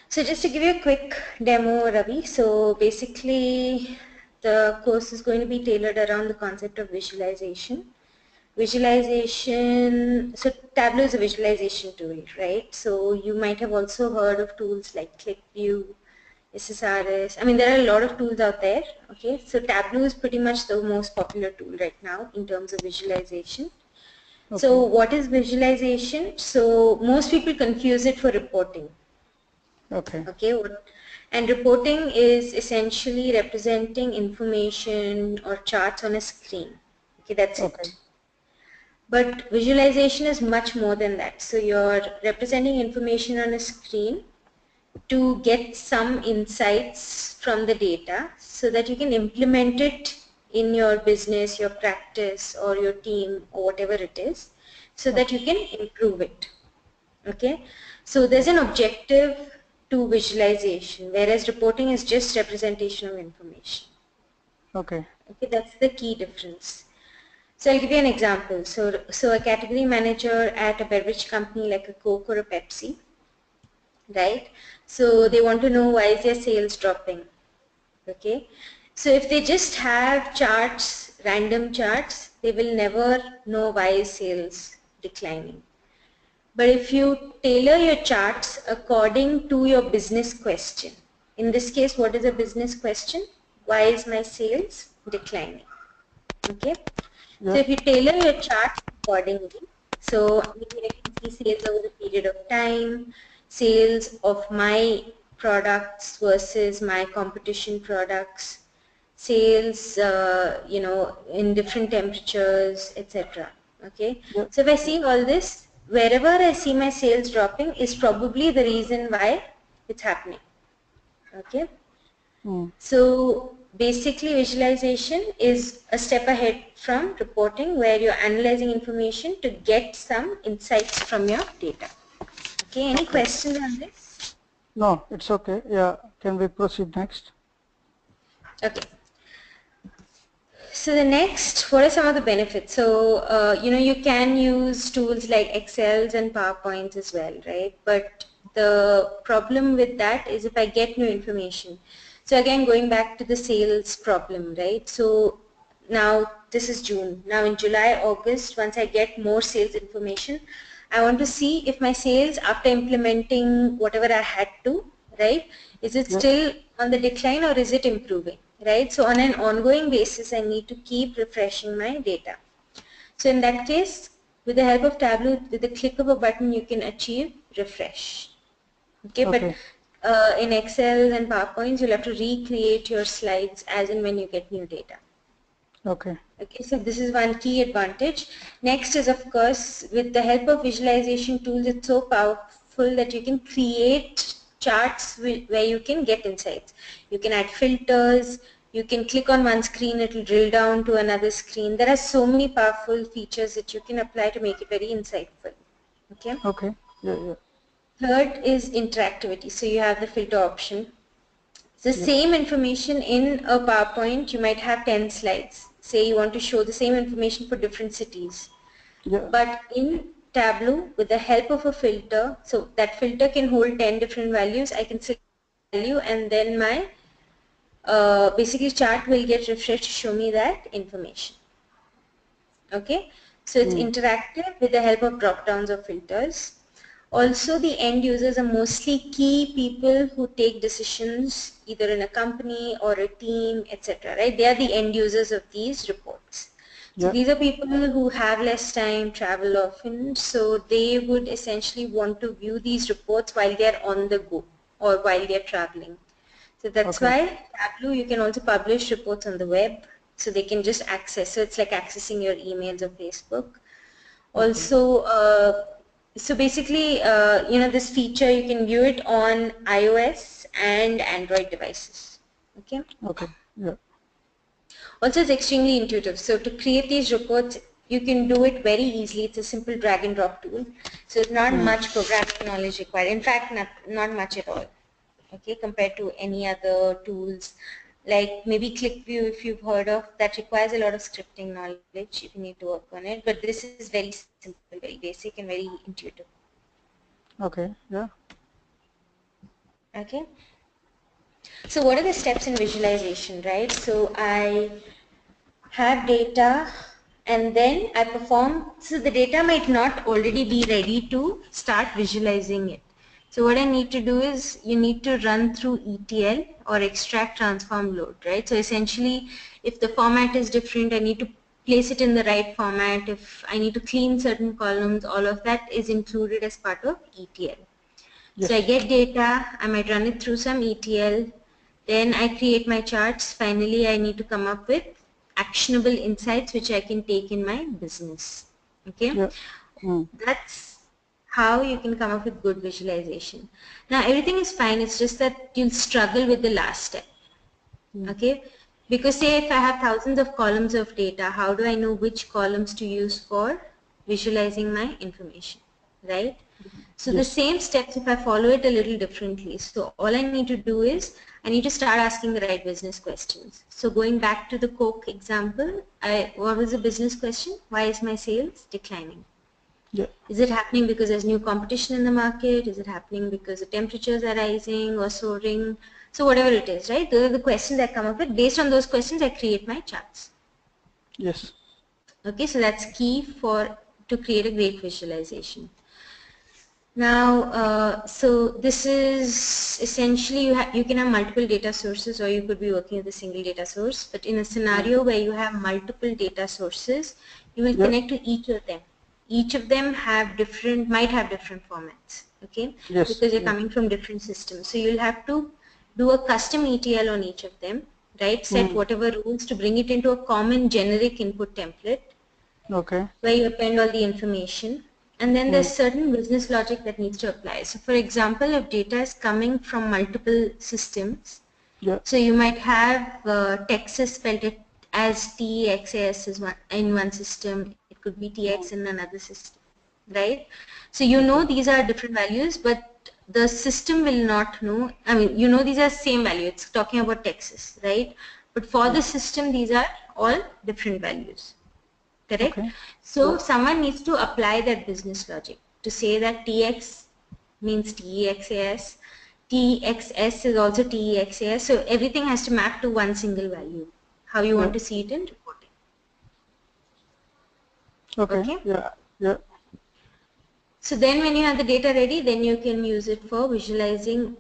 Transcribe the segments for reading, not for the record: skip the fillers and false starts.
So just to give you a quick demo, Ravi, so basically the course is going to be tailored around the concept of visualization. Visualization, so Tableau is a visualization tool, right? So you might have also heard of tools like ClickView, SSRS. I mean, there are a lot of tools out there, okay? So Tableau is pretty much the most popular tool right now in terms of visualization. Okay. So what is visualization? So most people confuse it for reporting. Okay. Okay, and reporting is essentially representing information or charts on a screen. Okay, that's Okay. it. But visualization is much more than that. So you're representing information on a screen to get some insights from the data so that you can implement it in your business, your practice, or your team, or whatever it is, so that Okay. you can improve it. Okay, so there's an objective to visualization, whereas reporting is just representation of information. Okay. Okay, that's the key difference. So I'll give you an example. So a category manager at a beverage company like a Coke or a Pepsi, right? So they want to know why is their sales dropping. Okay, so if they just have charts, random charts, they will never know why is sales declining. But if you tailor your charts according to your business question, in this case, what is a business question? Why is my sales declining? Okay. So Yeah. if you tailor your chart accordingly, so maybe I can see sales over the period of time, sales of my products versus my competition products, sales, in different temperatures, etc. Okay. Yeah. So if I Yeah. see all this, wherever I see my sales dropping is probably the reason why it's happening. Okay. Mm. So basically visualization is a step ahead from reporting where you're analyzing information to get some insights from your data. Okay, any Okay. questions on this? No, it's okay. Yeah. Can we proceed next? Okay. So the next, what are some of the benefits? So, you can use tools like Excels and PowerPoints as well, right? But the problem with that is if I get new information. So again, going back to the sales problem, right? So now this is June. Now in July, August, once I get more sales information, I want to see if my sales after implementing whatever I had to, right? Is it Yeah. still on the decline or is it improving, right? So on an ongoing basis, I need to keep refreshing my data. So in that case, with the help of Tableau, with the click of a button, you can achieve refresh. Okay, but Okay. in Excel and PowerPoints, you'll have to recreate your slides as and when you get new data. Okay. Okay, so this is one key advantage. Next is, of course, with the help of visualization tools, it's so powerful that you can create charts where you can get insights. You can add filters, you can click on one screen, it will drill down to another screen. There are so many powerful features that you can apply to make it very insightful. Okay. Okay. Yeah. Yeah. Third is interactivity. So you have the filter option. The Yeah. same information in a PowerPoint, you might have 10 slides. Say you want to show the same information for different cities. Yeah. But in Tableau, with the help of a filter, so that filter can hold 10 different values, I can select value and then my basically chart will get refreshed to show me that information. Okay, so it's Mm. interactive with the help of drop downs or filters. Also, the end users are mostly key people who take decisions either in a company or a team, etc. Right? They are the end users of these reports. So Yeah. these are people who have less time, travel often, so they would essentially want to view these reports while they are on the go or while they are traveling. So that's Okay. why Tableau, you can also publish reports on the web, so they can just access. So it's like accessing your emails or Facebook. Okay. Also, so basically, this feature, you can view it on iOS and Android devices. Okay. Okay. Yeah. Also, it's extremely intuitive. So to create these reports, you can do it very easily. It's a simple drag and drop tool. So it's not Mm. much programming knowledge required. In fact, not much at all. Okay, compared to any other tools like maybe ClickView, if you've heard of, that requires a lot of scripting knowledge if you need to work on it. But this is very simple, very basic and very intuitive. Okay. Yeah. Okay. So what are the steps in visualization, right? So I have data and then I perform, so the data might not already be ready to start visualizing it. So what I need to do is you need to run through ETL or extract transform load, right? So essentially if the format is different, I need to place it in the right format. If I need to clean certain columns, all of that is included as part of ETL. So I Yes. get data, I might run it through some ETL, then I create my charts. Finally, I need to come up with actionable insights which I can take in my business. Okay, Yeah. Mm. that's how you can come up with good visualization. Now everything is fine, it's just that you'll struggle with the last step. Okay, because say if I have thousands of columns of data, how do I know which columns to use for visualizing my information, right? So the Yes. same steps, if I follow it a little differently, so all I need to do is I need to start asking the right business questions. So going back to the Coke example, what was the business question? Why is my sales declining? Yeah. Is it happening because there's new competition in the market? Is it happening because the temperatures are rising or soaring? So whatever it is, right? Those are the questions I come up with. Based on those questions, I create my charts. Yes. Okay, so that's key to create a great visualization. Now, so this is essentially you can have multiple data sources or you could be working with a single data source. But in a scenario where you have multiple data sources, you will Yeah. connect to each of them. Each of them might have different formats, okay? Yes. Because you're Yeah. coming from different systems. So you'll have to do a custom ETL on each of them, right? Set Mm. whatever rules to bring it into a common generic input template Okay. where you append all the information, and then there's Mm. certain business logic that needs to apply. So for example, if data is coming from multiple systems, Yeah. so you might have Texas spelled it as TXAS in one system, it could be TX in another system, right? So you know Okay. these are different values, but the system will not know, I mean, you know these are same value, it's talking about Texas, right? But for the Yes. system, these are all different values. Correct? Okay. So Yeah. someone needs to apply that business logic to say that TX means TEXAS, TXS is also TEXAS, so everything has to map to one single value, how you Yeah. want to see it in reporting. Okay. Okay? Yeah. Yeah. So then when you have the data ready, then you can use it for visualizing.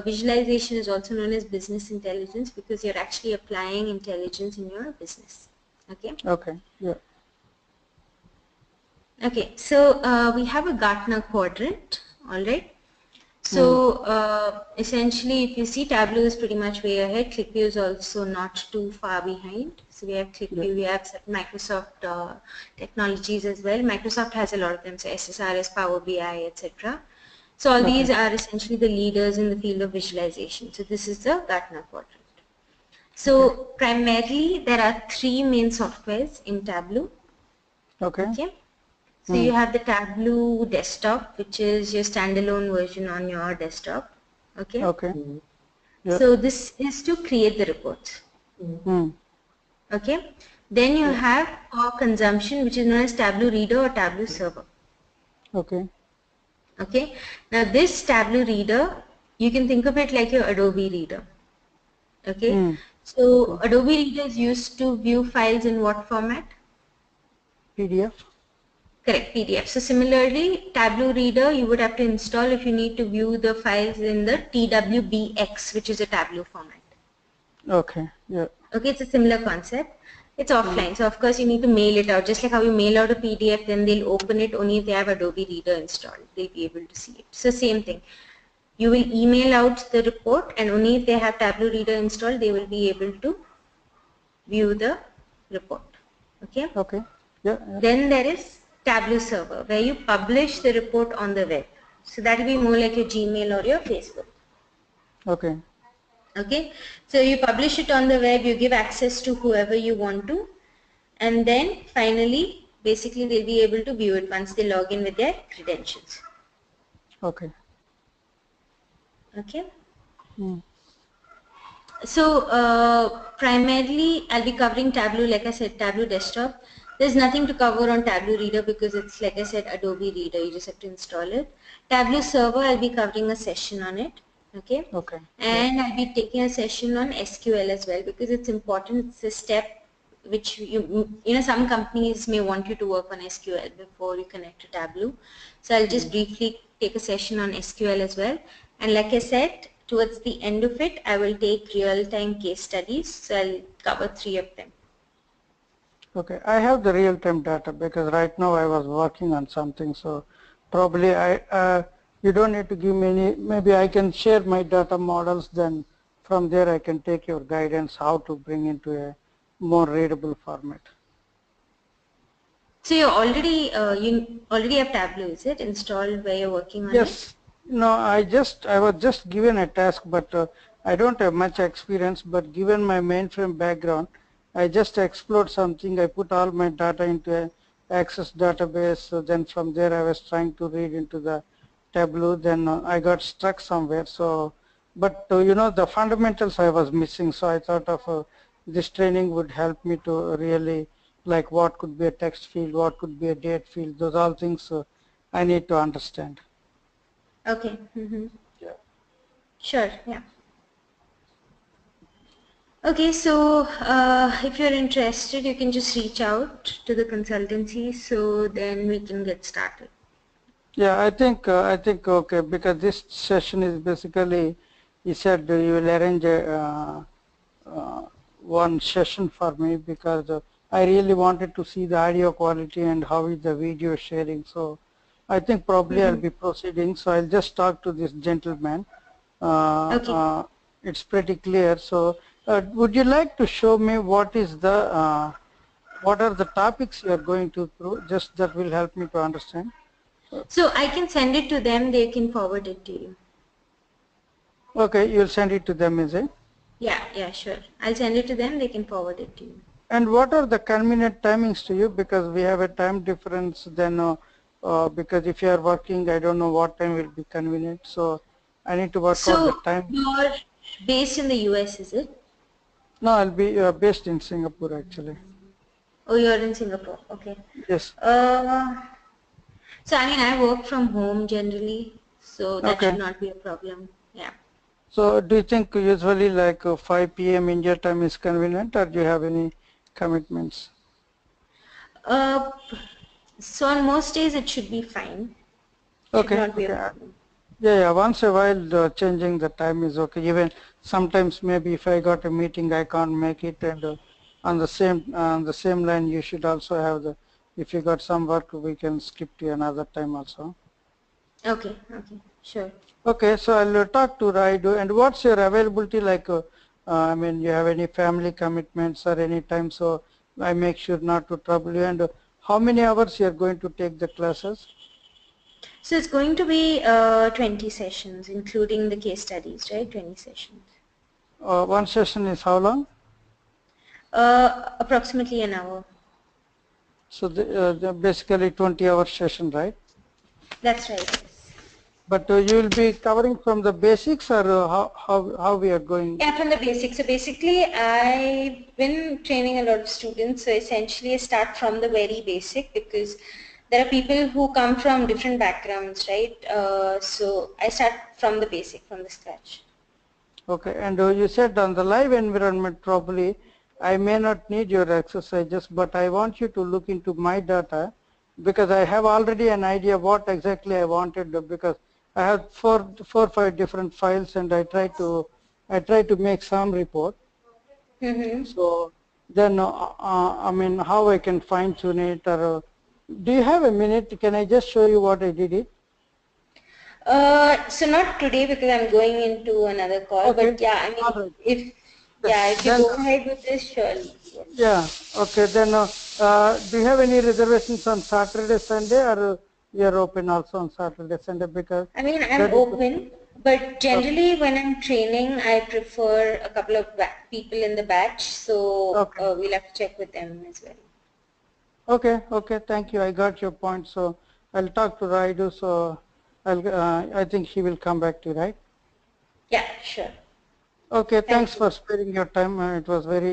Visualization is also known as business intelligence because you're actually applying intelligence in your business. Okay? Okay. Yeah. Okay, so we have a Gartner quadrant, all right. Mm. So essentially, if you see, Tableau is pretty much way ahead. ClickView is also not too far behind. So we have Yeah. ClickView, we have Microsoft technologies as well. Microsoft has a lot of them, so SSRS, Power BI, etc. So all Okay. these are essentially the leaders in the field of visualization. So this is the Gartner quadrant. Okay. So primarily, there are three main softwares in Tableau. Okay. Okay. So you Mm. have the Tableau desktop, which is your standalone version on your desktop. Okay. Okay. Yeah. So this is to create the reports. Mm. Okay. Then you Yeah. have for consumption, which is known as Tableau Reader or Tableau Server. Okay. Okay. Now this Tableau Reader, you can think of it like your Adobe Reader. Okay. Mm. So Okay. Adobe Reader is used to view files in what format? PDF. Correct, PDF. So similarly, Tableau Reader you would have to install if you need to view the files in the TWBX, which is a Tableau format. Okay. Yeah. Okay, it's a similar concept. It's Mm. offline, so of course you need to mail it out. Just like how you mail out a PDF, then they'll open it only if they have Adobe Reader installed. They'll be able to see it. So same thing. You will email out the report, and only if they have Tableau Reader installed, they will be able to view the report. Okay. Okay. Yeah. Yeah. Then there is Tableau server where you publish the report on the web. So that will be more like your Gmail or your Facebook. Okay. Okay. So you publish it on the web, you give access to whoever you want to, and then finally, basically they'll be able to view it once they log in with their credentials. Okay. Okay. Mm. So primarily I'll be covering Tableau, like I said, Tableau desktop. There's nothing to cover on Tableau Reader because it's, like I said, Adobe Reader. You just have to install it. Tableau server, I'll be covering a session on it. Okay. Okay. And I'll be taking a session on SQL as well because it's important. It's a step which some companies may want you to work on SQL before you connect to Tableau. So I'll just briefly take a session on SQL as well. And like I said, towards the end of it, I will take real-time case studies. So I'll cover 3 of them. Okay, I have the real-time data because right now I was working on something, so probably you don't need to give me any, maybe I can share my data models, then from there I can take your guidance how to bring into a more readable format. So you already have Tableau, is it, installed where you're working on it? Yes, no, I was just given a task, but I don't have much experience, but given my mainframe background, I just explored something. I put all my data into a Access database. So then from there I was trying to read into the Tableau. Then I got stuck somewhere. So, but the fundamentals I was missing. So I thought of this training would help me to really, like, what could be a text field, what could be a date field. Those all things I need to understand. Okay. Yeah. Sure. Yeah. Okay, so if you're interested, you can just reach out to the consultancy, so then we can get started. Yeah, I think okay, because this session is basically, you said you will arrange one session for me because I really wanted to see the audio quality and how is the video sharing. So I think probably I'll be proceeding. So I'll just talk to this gentleman. Okay. It's pretty clear. So would you like to show me what is what are the topics you are going to through? Just that will help me to understand. So I can send it to them, they can forward it to you. Okay, you'll send it to them, is it? Yeah, sure. I'll send it to them, they can forward it to you. And what are the convenient timings to you? Because we have a time difference then, because if you are working, I don't know what time will be convenient. So I need to work out the So time. you're based in the US, is it? No, I'll be based in Singapore actually. Oh, you're in Singapore. Okay. Yes. So I mean, I work from home generally, so that should Okay. not be a problem. Yeah. So do you think usually like 5 p.m. India time is convenient, or do you have any commitments? Uh, so on most days it should be fine. Should Okay, not be a okay. problem. Yeah, once a while changing the time is okay. Even sometimes maybe if I got a meeting I can't make it, and on the same line you should also have the, if you got some work we can skip to another time also. Okay, sure. Okay, so I'll talk to Raidu. And what's your availability like? I mean, you have any family commitments or any time, so I make sure not to trouble you. And how many hours you are going to take the classes? So it's going to be 20 sessions, including the case studies, right? 20 sessions. One session is how long? Approximately an hour. So the basically 20-hour session, right? That's right. Yes. But you will be covering from the basics, or how we are going? Yeah, from the basics. So basically, I've been training a lot of students. So essentially, I start from the very basic because there are people who come from different backgrounds, right? So I start from the basic, from the scratch. Okay, and you said on the live environment probably I may not need your exercises, but I want you to look into my data because I have already an idea what exactly I wanted to, because I have four or five different files and I try to make some report. So then I mean how I can fine tune it, or do you have a minute? Can I just show you what I did it? So not today because I'm going into another call, Okay, but yeah, I mean, all right. if you Then go ahead with this, surely, yes. yeah, okay. Then do you have any reservations on Saturday, Sunday, or you're open also on Saturday, Sunday? Because I mean, I'm that is open, but okay. generally when I'm training, I prefer a couple of people in the batch, so Okay, we'll have to check with them as well. okay. Thank you. I got your point. So I'll talk to Raidu. So I think he will come back to you, right? Yeah, sure. Okay. Thanks Thank you. for sparing your time. It was very